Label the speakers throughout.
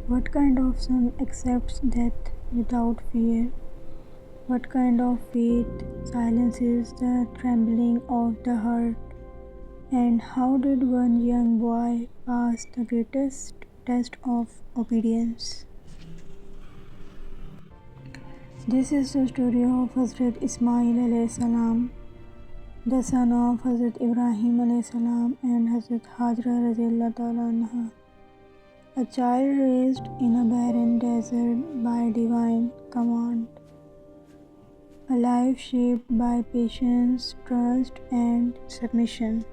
Speaker 1: What kind of son accepts death without fear? What kind of faith silences the trembling of the heart? And how did one young boy pass the greatest test of obedience? This is the story of Hazrat Ismail alayhi salam, the son of Hazrat Ibrahim alayhi salam and Hazrat Hajra radiyallahu ta'ala anha, a child raised in a barren desert by divine command, a life shaped by patience, trust and submission.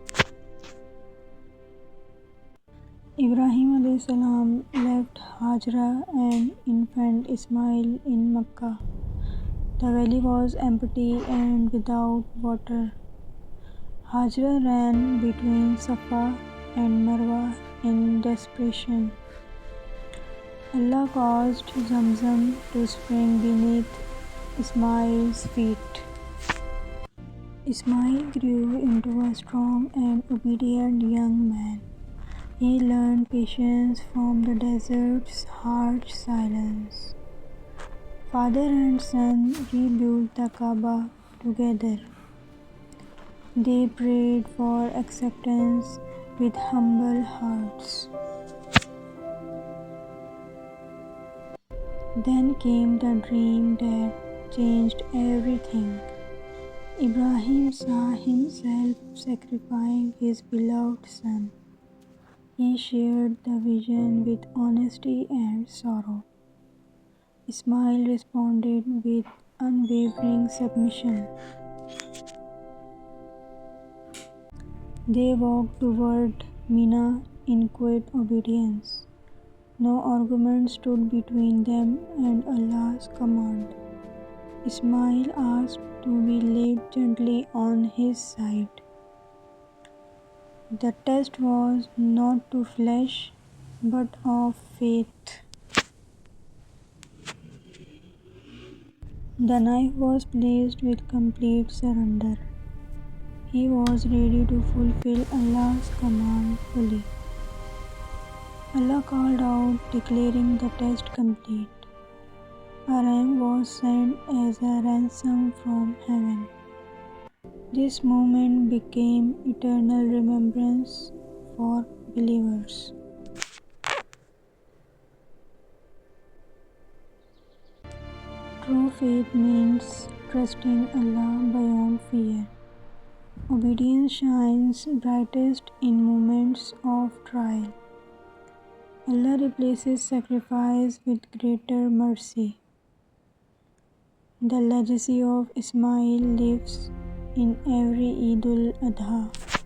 Speaker 1: Ibrahim alayhi salam left Hajra and infant Ismail in Makkah. The valley was empty and without water. Hajra ran between Safa and Marwah in desperation. Allah caused Zamzam to spring beneath Ismail's feet. Ismail grew into a strong and obedient young man. He learned patience from the desert's harsh silence. Father and son rebuilt the Kaaba together. They prayed for acceptance with humble hearts. Then came the dream that changed everything. Ibrahim saw himself sacrificing his beloved son. He shared the vision with honesty and sorrow. Ismail responded with unwavering submission. They walked toward Mina in quiet obedience. No argument stood between them and Allah's command. Ismail asked to be laid gently on his side. The test was not to flesh, but of faith. The knife was placed with complete surrender. He was ready to fulfill Allah's command fully. Allah called out, declaring the test complete. A ram was sent as a ransom from heaven. This moment became eternal remembrance for believers. True faith means trusting Allah beyond fear. Obedience shines brightest in moments of trial. Allah replaces sacrifice with greater mercy. The legacy of Ismail lives in every Eid al-Adha.